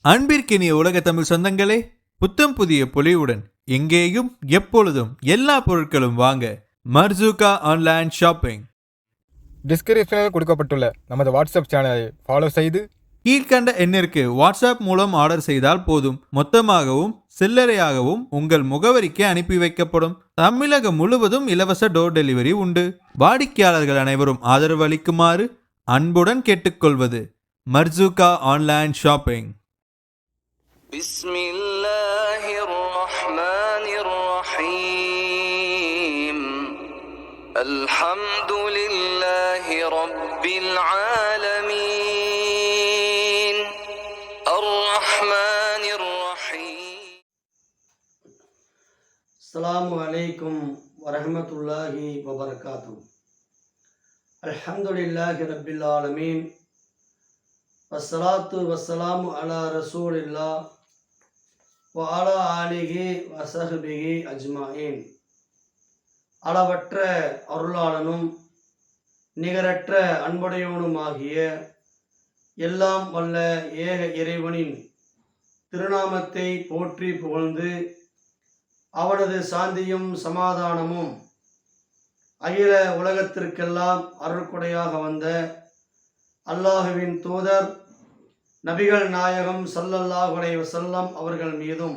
அன்பிற்கினிய உலக தமிழ் சொந்தங்களே, புத்தம் புதிய பொலிவுடன் எங்கேயும் எப்பொழுதும் எல்லா பொருட்களும் வாங்க மர்சூகா ஆன்லைன் ஷாப்பிங். டிஸ்கிரிப்ஷனில் கொடுக்கப்பட்டுள்ள நமது வாட்ஸ்அப் சேனலை ஃபாலோ செய்து கீழ்கண்ட எண்ணிற்கு வாட்ஸ்அப் மூலம் ஆர்டர் செய்தால் போதும். மொத்தமாகவும் சில்லறையாகவும் உங்கள் முகவரிக்கு அனுப்பி வைக்கப்படும். தமிழகம் முழுவதும் இலவச டோர் டெலிவரி உண்டு. வாடிக்கையாளர்கள் அனைவரும் ஆதரவு அளிக்குமாறு அன்புடன் கேட்டுக்கொள்வது மர்சூகா ஆன்லைன் ஷாப்பிங். بسم الله الرحمن الرحيم الحمد لله رب العالمين الرحمن الرحيم. السلام عليكم ورحمة الله وبركاته. الحمد لله رب العالمين والصلاة والسلام على رسول الله وعلى آله وصحبه أجمعين. அளவற்ற அருளாளனும் நிகரற்ற அன்புடையவனுமாகிய எல்லாம் வல்ல ஏக இறைவனின் திருநாமத்தை போற்றி புகழ்ந்து அவனது சாந்தியும் சமாதானமும் அகில உலகத்திற்கெல்லாம் அருள்கொடையாக வந்த அல்லாஹுவின் தூதர் நபிகள் நாயகம் ஸல்லல்லாஹு அலைஹி வஸல்லம் அவர்கள் மீதும்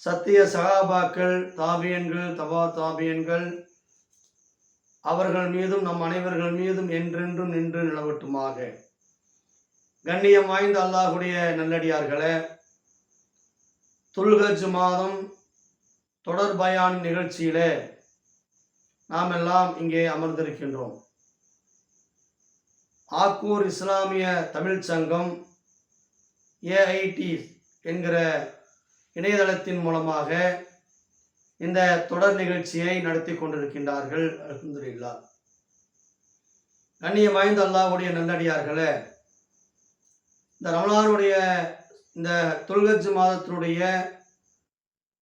சத்திய சஹாபாக்கள், தாபியன்கள், தபா தாபியன்கள் அவர்கள் மீதும் நம் அனைவர்கள் மீதும் என்றென்றும் நின்று நிலவட்டுமாக. கண்ணியம் வாய்ந்த அல்லாஹுடைய நல்லடியார்களே, துல்ஹஜ் மாதம் தொடர் பயான் நிகழ்ச்சியிலே நாம் எல்லாம் இங்கே அமர்ந்திருக்கின்றோம். ஆக்கூர் இஸ்லாமிய தமிழ் சங்கம் ஏஐடி என்கிற இணையதளத்தின் மூலமாக இந்த தொடர் நிகழ்ச்சியை நடத்தி கொண்டிருக்கின்றார்கள். அல்ஹம்துலில்லாஹ். கண்ணியம் வாய்ந்த அல்லாஹ்வுடைய நல்லடியார்களே, இந்த ரமலானுடைய இந்த துல்ஹஜ் மாதத்தினுடைய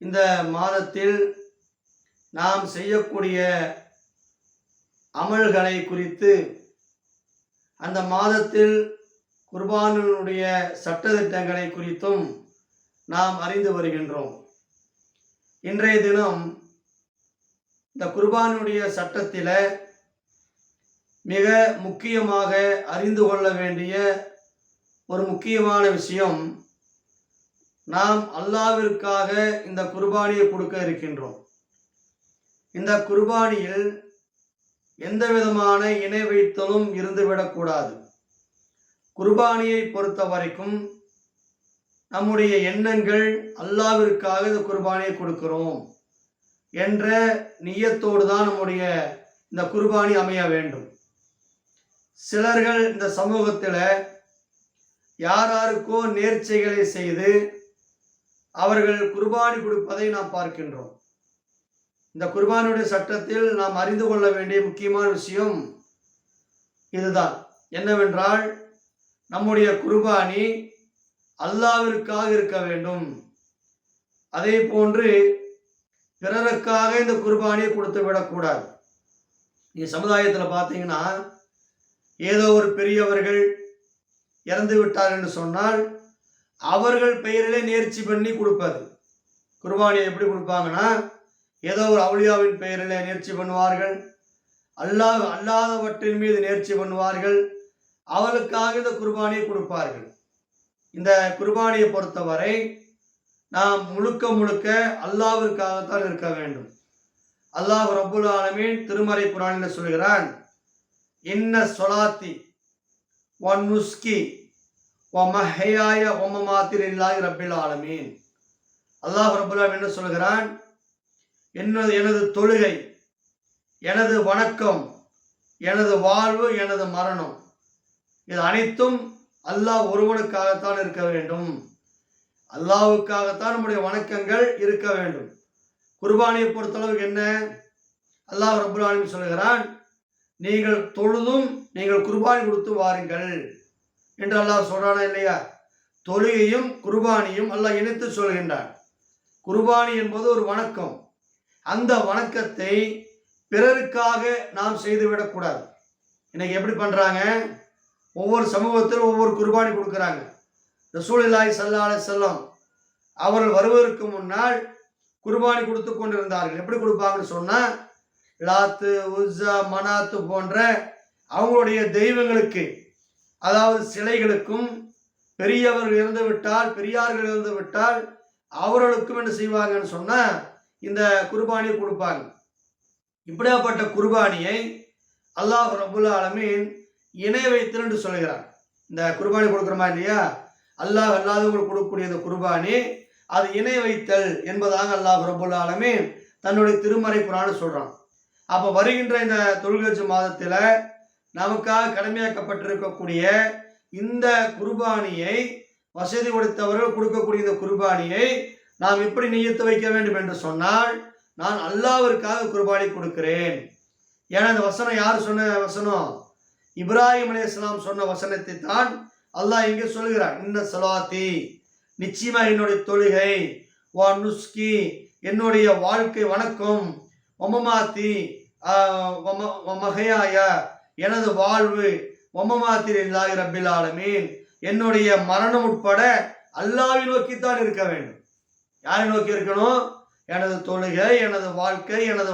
இந்த மாதத்தில் நாம் செய்யக்கூடிய அமல்களை குறித்து, அந்த மாதத்தில் குர்பானுடைய சட்டதிட்டங்களை குறித்தும் நாம் அறிந்து வருகின்றோம். இன்றைய தினம் இந்த குர்பானுடைய சட்டத்தில் மிக முக்கியமாக அறிந்து கொள்ள வேண்டிய ஒரு முக்கியமான விஷயம், நாம் அல்லாஹ்விற்காக இந்த குர்பானியை கொடுக்க இருக்கின்றோம். இந்த குர்பானியில் எந்த விதமான இணை வைத்தலும் இருந்துவிடக்கூடாது. குர்பானியை பொறுத்த வரைக்கும் நம்முடைய எண்ணங்கள் அல்லாஹ்விற்காக இந்த குர்பானியை கொடுக்கிறோம் என்ற நியத்தோடு தான் நம்முடைய இந்த குர்பானி அமைய வேண்டும். சிலர்கள் இந்த சமூகத்தில் யாராருக்கோ நேர்ச்சைகளை செய்து அவர்கள் குர்பானி கொடுப்பதை நாம் பார்க்கின்றோம். இந்த குர்பானுடைய சட்டத்தில் நாம் அறிந்து கொள்ள வேண்டிய முக்கியமான விஷயம் இதுதான். என்னவென்றால், நம்முடைய குர்பானி அல்லாஹ்விற்காக இருக்க வேண்டும். அதே போன்று பிறருக்காக இந்த குர்பானியை கொடுத்து விடக்கூடாது. நீ சமுதாயத்தில் பார்த்தீங்கன்னா, ஏதோ ஒரு பெரியவர்கள் இறந்து விட்டார் என்று சொன்னால் அவர்கள் பெயரிலே நேர்ச்சி பண்ணி கொடுப்பது. குர்பானியை எப்படி கொடுப்பாங்கன்னா, ஏதோ ஒரு அவுலியாவின் பெயரில் நேர்ச்சி பண்ணுவார்கள், அல்லாஹ் அல்லாதவற்றின் மீது நேர்ச்சி பண்ணுவார்கள், அவளுக்காக இந்த குர்பானியை கொடுப்பார்கள். இந்த குர்பானியை பொறுத்தவரை நாம் முழுக்க முழுக்க அல்லாஹ்விற்காகத்தான் இருக்க வேண்டும். அல்லாஹ் ரப்புல் ஆலமீன் திருமறை குர்ஆனில் சொல்கிறான், இன்ன ஸலாத்தி வ நுஸ்கி வ மஹ்யாய வ மமாத்தி லில்லாஹி ரப்பில் ஆலமீன். அல்லாஹ் ரப்புல் ஆலமீன் என்ன சொல்கிறான், எனது தொழுகை, எனது வணக்கம், எனது வாழ்வு, எனது மரணம், இது அனைத்தும் அல்லாஹ் ஒருவனுக்காகத்தான் இருக்க வேண்டும். அல்லாஹ்வுக்காகத்தான் நம்முடைய வணக்கங்கள் இருக்க வேண்டும். குர்பானியை பொறுத்தளவுக்கு என்ன, அல்லாஹ் ரப்புல் ஆலமீன் சொல்கிறான், நீங்கள் தொழுதும் நீங்கள் குர்பானி கொடுத்து வாருங்கள் என்று அல்லாஹ் சொல்றானா இல்லையா? தொழுகையும் குர்பானியும் அல்லாஹ் இணைத்து சொல்கின்றான். குர்பானி என்பது ஒரு வணக்கம். அந்த வணக்கத்தை பிறருக்காக நாம் செய்துவிடக்கூடாது. இன்னைக்கு எப்படி பண்றாங்க, ஒவ்வொரு சமூகத்தில் ஒவ்வொரு குர்பானி கொடுக்குறாங்க. ரசூலுல்லாஹி ஸல்லல்லாஹு அலைஹி வஸல்லம் அவர்கள் வருவதற்கு முன்னால் குர்பானி கொடுத்து கொண்டிருந்தார்கள். எப்படி கொடுப்பாங்கன்னு சொன்னா, லாத்து, உஸ்ஸா, மனாத்து போன்ற அவங்களுடைய தெய்வங்களுக்கு, அதாவது சிலைகளுக்கும், பெரியவர்கள் இறந்து விட்டால், பெரியார்கள் இறந்து விட்டால் அவர்களுக்கும் என்ன செய்வாங்கன்னு சொன்னா இந்த குர்பானியை கொடுப்பாங்க. இப்படியாப்பட்ட குர்பானியை அல்லாஹ் ரப்புல் ஆலமீன் இணை வைத்தல் என்று சொல்கிறார். இந்த குர்பானி கொடுக்குறோமா இல்லையா, அல்லாஹ் அல்லாதவங்களுக்கு கொடுக்கக்கூடிய இந்த குர்பானி அது இணை வைத்தல் என்பதாக அல்லாஹ் ரப்புல் ஆலமீன் தன்னுடைய திருமறை குர்ஆனில் சொல்றான். அப்போ வருகின்ற இந்த துல்ஹஜ் மாதத்தில் நமக்காக கடமையாக்கப்பட்டிருக்கக்கூடிய இந்த குர்பானியை, வசதி கொடுத்தவர்கள் கொடுக்கக்கூடிய இந்த குர்பானியை நாம் எப்படி நியத்து வைக்க வேண்டும் என்று சொன்னால், நான் அல்லாஹ்விற்காக குர்பானி கொடுக்கிறேன். ஏன்னா இந்த வசனம் யார் சொன்ன வசனம்? இப்ராஹிம் அலைஹிஸ்ஸலாம் சொன்ன வசனத்தை தான் அல்லாஹ் இங்கே சொல்கிறார். இன்ன ஸலாத்தி, நிச்சயமா என்னுடைய தொழுகை, வா நுஸ்கி, என்னுடைய வாழ்க்கை வணக்கம், ஒமமாத்தி, மஹயாய, எனது வாழ்வு, ஒமமாத்தி லில்லாஹி ரப்பில் ஆலமீன், என்னுடைய மரணம் உட்பட அல்லாஹ்வை நோக்கித்தான் இருக்க வேண்டும். யாரை நோக்கி இருக்கணும்? எனது தொழுகை, எனது வாழ்க்கை, எனது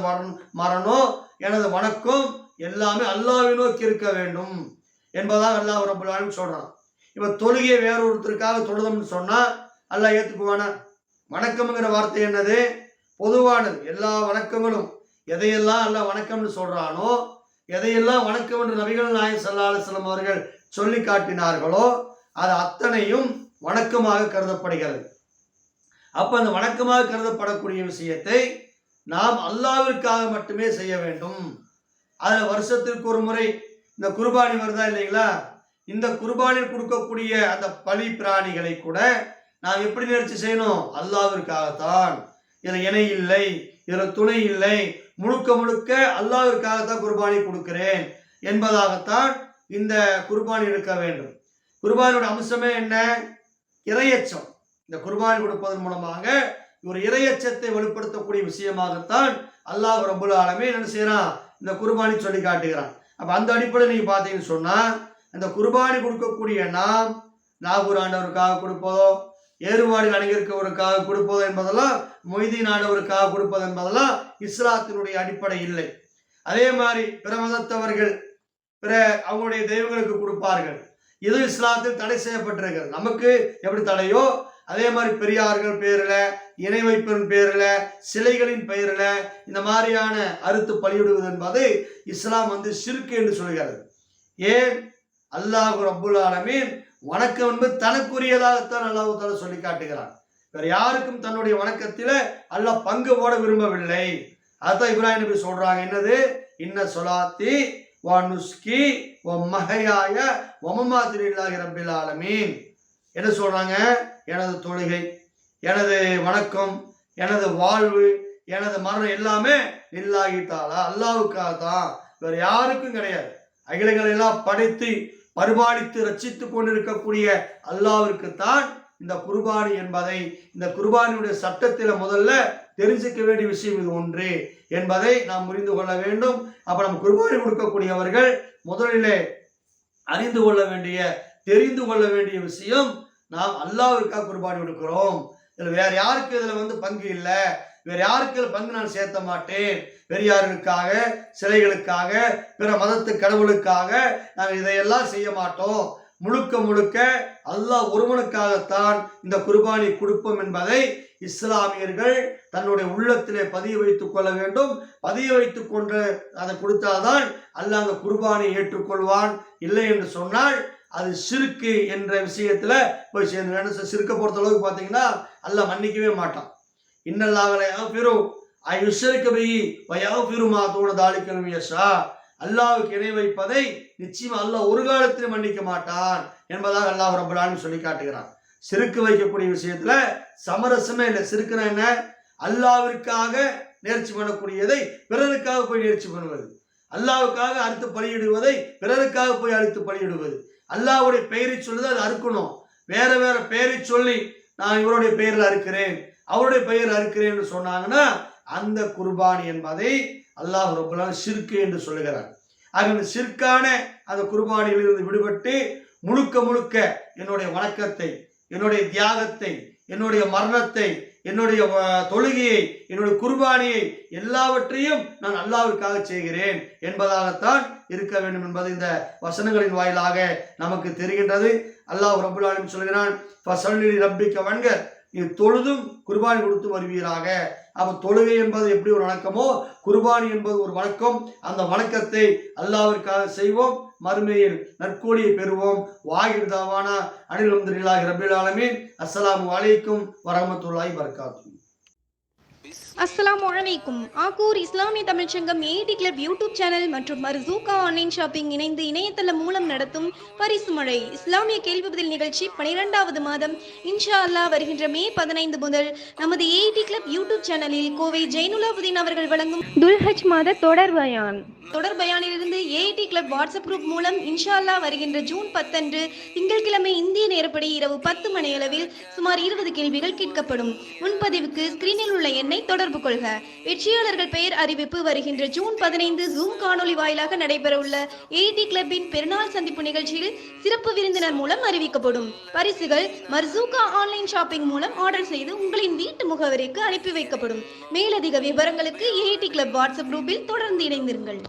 மரணம், எனது வணக்கம் எல்லாமே அல்லாஹ்வை நோக்கி இருக்க வேண்டும் என்பதாக அல்லாஹ் ரப்புல் ஆலமீன் சொல்றான். இப்ப தொழுகையை வேற ஒருத்தருக்காக தொழுதம்னு சொன்னா அல்லாஹ் ஏத்துக்குவானா? வணக்கம்ங்கிற வார்த்தை என்னது? பொதுவானது. எல்லா வணக்கங்களும் எதையெல்லாம் அல்லாஹ் வணக்கம்னு சொல்றானோ, எதையெல்லாம் வணக்கம் என்று நபிகள் நாயகம் ஸல்லல்லாஹு அலைஹி வஸல்லம் அவர்கள் சொல்லி காட்டினார்களோ அது அத்தனையும் வணக்கமாக கருதப்படுகிறது. அப்ப அந்த வணக்கமாக கருதப்படக்கூடிய விஷயத்தை நாம் அல்லாஹ்விற்காக மட்டுமே செய்ய வேண்டும். அதுல வருஷத்திற்கு ஒரு முறை இந்த குர்பானி வருதா இல்லைங்களா, இந்த குர்பானில் கொடுக்கக்கூடிய அந்த பலி பிராணிகளை கூட நாம் எப்படி நேர்ச்சி செய்யணும்? அல்லாஹ்விற்காகத்தான். இதுல இணை இல்லை, இதுல துணை இல்லை, முழுக்க முழுக்க அல்லாஹ்விற்காகத்தான் குர்பானி கொடுக்கிறேன் என்பதாகத்தான் இந்த குர்பானி இருக்க வேண்டும். குர்பானியோட அம்சமே என்ன? இறையச்சம். இந்த குர்பானி கொடுப்பதன் மூலமாக ஒரு இறையச்சத்தை வெளிப்படுத்தக்கூடிய விஷயமாகத்தான் அல்லாஹ் ரப்புல் ஆலமீன் என்ன செய்யறான்? இந்த குர்பானி சொல்லி காட்டுகிறான். அப்ப அந்த அடிப்படையில் நீங்க பாத்தீங்கன்னு சொன்னா, இந்த குர்பானி கொடுக்கக்கூடிய நாம் நாகூர் ஆண்டவருக்காக கொடுப்பதோ, ஏறுவாடில் அணிந்திருக்கவருக்காக கொடுப்பதோ என்பதெல்லாம், மொய்தீன் ஆண்டவருக்காக கொடுப்பது என்பதெல்லாம் இஸ்லாத்தினுடைய அடிப்படை இல்லை. அதே மாதிரி பிற மதத்தவர்கள் பிற அவங்களுடைய தெய்வங்களுக்கு கொடுப்பார்கள். இது இஸ்லாத்தில் தடை செய்யப்பட்டிருக்கிறது. நமக்கு எப்படி தடையோ அதே மாதிரி பெரியார்கள் பேரில், இணை வைப்பின் பேரில், சிலைகளின் பெயரில் இந்த மாதிரியான அறுத்து பலியிடுவது என்பது இஸ்லாம் ஷிர்க் என்று சொல்கிறது. ஏன்? அல்லாஹ் ரப்புல் ஆலமீன் வணக்கம் என்பது தனக்குரியதாகத்தான் அல்லாஹ் தஆலா சொல்லி காட்டுகிறான். வேற யாருக்கும் தன்னுடைய வணக்கத்தில் அல்லாஹ் பங்கு போட விரும்பவில்லை. அதான் இப்ராஹிம் நபி சொல்றாங்க. என்னது? இன்ன ஸலாத்தி வா நுஸ்கி வ மஹயாய வ மமாத்தி லில்லாஹி ரப்பில் ஆலமீன். என்ன சொல்றாங்க? எனது தொழுகை, எனது வணக்கம், எனது வாழ்வு, எனது மரணம் எல்லாமே லில்லாஹி தஆலா, அல்லாஹ்வுக்காக தான், வேற யாருக்கும் கிடையாது. அகிலங்களை எல்லாம் படைத்து பரிபாலித்து ரட்சித்து கொண்டிருக்கக்கூடிய அல்லாஹ்விற்கு தான் இந்த குர்பானி என்பதை, இந்த குர்பானியுடைய சட்டத்தில் முதல்ல தெரிஞ்சுக்க வேண்டிய விஷயம் இது ஒன்று என்பதை நாம் புரிந்து கொள்ள வேண்டும். அப்ப நம்ம குர்பானி கொடுக்கக்கூடியவர்கள் முதலிலே அறிந்து கொள்ள வேண்டிய, தெரிந்து கொள்ள வேண்டிய விஷயம், நாம் அல்லாஹ்விற்காக குர்பானி கொடுக்கிறோம். இதுல வேற யாருக்கு இதுல பங்கு இல்லை, வேற யாருக்கு பங்கு நான் சேர்த்த மாட்டேன். பெரியார்களுக்காக, சிலைகளுக்காக, பிற மதத்து கடவுளுக்காக நாங்கள் இதையெல்லாம் செய்ய மாட்டோம். முழுக்க முழுக்க அல்லாஹ் ஒருவனுக்காகத்தான் இந்த குர்பானி கொடுப்போம் என்பதை இஸ்லாமியர்கள் தன்னுடைய உள்ளத்திலே பதிய வைத்துக் கொள்ள வேண்டும். பதிய வைத்துக் கொண்டு அதை கொடுத்தால்தான் அல்லாஹ் அந்த குர்பானியை ஏற்றுக்கொள்வான். இல்லை என்று சொன்னால் அது ஷிர்க்கு என்ற விஷயத்துல போய் சேர்ந்து, ஷிர்க்கை பொறுத்த அளவுக்கு பார்த்தீங்கன்னா அல்லாஹ் மன்னிக்கவே மாட்டான். இன்னல்லாஹ் யஃபிரு அய்யுஷ்ரிக பிஹி வ யஃபிரு மா தூன தாலிக லிமன் யஷா. அல்லாஹ்வுக்கு இணை வைப்பதை நிச்சயம் அல்லாஹ் ஒரு காலத்தில் மன்னிக்க மாட்டான் என்பதாக அல்லாஹ் ரப்பல் ஆலமீன் சொல்லி காட்டுகிறான். சிறுக்கு வைக்கக்கூடிய விஷயத்துல சமரசமே இல்லை. சிறுக்குனா என்ன? அல்லாஹ்விற்காக நேர்ச்சி பண்ணக்கூடியதை பிறருக்காக போய் நேர்ச்சி பண்ணுவது, அல்லாஹ்வுக்காக அறுத்து பலியிடுவதை பிறருக்காக போய் அறுத்து பலியிடுவது, அல்லாஹ்வுடைய பெயரை சொல்லுது அது அறுக்கணும். வேற வேற பெயரை சொல்லி நான் இவருடைய பெயரில் அறுக்கிறேன், அவருடைய பெயர் அறுக்கிறேன் சொன்னாங்கன்னா அந்த குர்பானி என்பதை அல்லாஹ் ரப்பல் ஆலமீன் ஷிர்க் என்று சொல்லுகிறார். ஆக ஷிர்கான அந்த குர்பானியிலிருந்து விடுபட்டு முழுக்க முழுக்க என்னுடைய வணக்கத்தை, என்னுடைய தியாகத்தை, என்னுடைய மரணத்தை, என்னுடைய தொழுகையை, என்னுடைய குர்பானியை எல்லாவற்றையும் நான் அல்லாஹ்விற்காக செய்கிறேன் என்பதாகத்தான் இருக்க வேண்டும் என்பது இந்த வசனங்களின் வாயிலாக நமக்கு தெரிகின்றது. அல்லாஹ் ரப்பல் ஆலமீன் சொல்கிறான், ஃபஸல்லி ரப்பிக வன்கர், நீ தொழுதும் குர்பானி கொடுத்து வருவீராக. அப்ப தொழுகை என்பது எப்படி ஒரு வணக்கமோ குர்பானி என்பது ஒரு வணக்கம். அந்த வணக்கத்தை அல்லாஹ்விற்காக செய்வோம், மறுமையில் நற்கூலியை பெறுவோம். வாஹிர் தாவானா அனில் அல்ஹம்துலில்லாஹி ரப்பில் ஆலமீன். அஸ்ஸலாமு அலைக்கும் வரஹ்மத்துல்லாஹி வபரகாத்துஹு. அஸ்ஸலாமு அலைக்கும். ஆக்கூர் இஸ்லாமிய தமிழ்ச்சங்கம் ஏடி கிளப் யூடியூப் சேனல் மற்றும் மர்சூகா ஆன்லைன் ஷாப்பிங் இணைந்து இணையதளம் மூலம் நடத்தும் பரிசு மழை இஸ்லாமிய கேள்வி பதில் நிகழ்ச்சி 12வது மாதம் இன்ஷா அல்லாஹ் வருகின்ற மே 15 முதல் நமது ஏடி கிளப் யூடியூப் சேனலில் கோவை ஜெயினுலாபுதீன் அவர்கள் வழங்கும் துல்ஹஜ் மாத தொடர் பயானிலிருந்து ஏடி கிளப் வாட்ஸ்அப் குரூப் மூலம் இன்ஷா அல்லாஹ் வருகின்ற ஜூன் 10 அன்று திங்கட்கிழமை இந்திய நேரப்படி இரவு 10 மணி அளவில் சுமார் 20 கேள்விகள் கேட்கப்படும். முன்பதிவுக்கு ஸ்கிரீனில் உள்ள எண்ணை தொடர்பு கொள்க. வெற்றியாளர்கள் பெயர் அறிவிப்பு வருகின்ற ஜூன் 15 ஜூம் காணொலி வாயிலாக நடைபெற உள்ள ஏடி கிளப்பின் பெருநாள் சந்திப்பு நிகழ்ச்சியில் சிறப்பு விருந்தினர் மூலம் அறிவிக்கப்படும். பரிசுகள் மர்சூகா ஆன்லைன் ஷாப்பிங் மூலம் ஆர்டர் செய்து உங்களின் வீட்டு முகவரிக்கு அனுப்பி வைக்கப்படும். மேலதிக விவரங்களுக்கு ஏடி கிளப் வாட்ஸ்அப் குரூப்பில் தொடர்ந்து இணைந்திருங்கள்.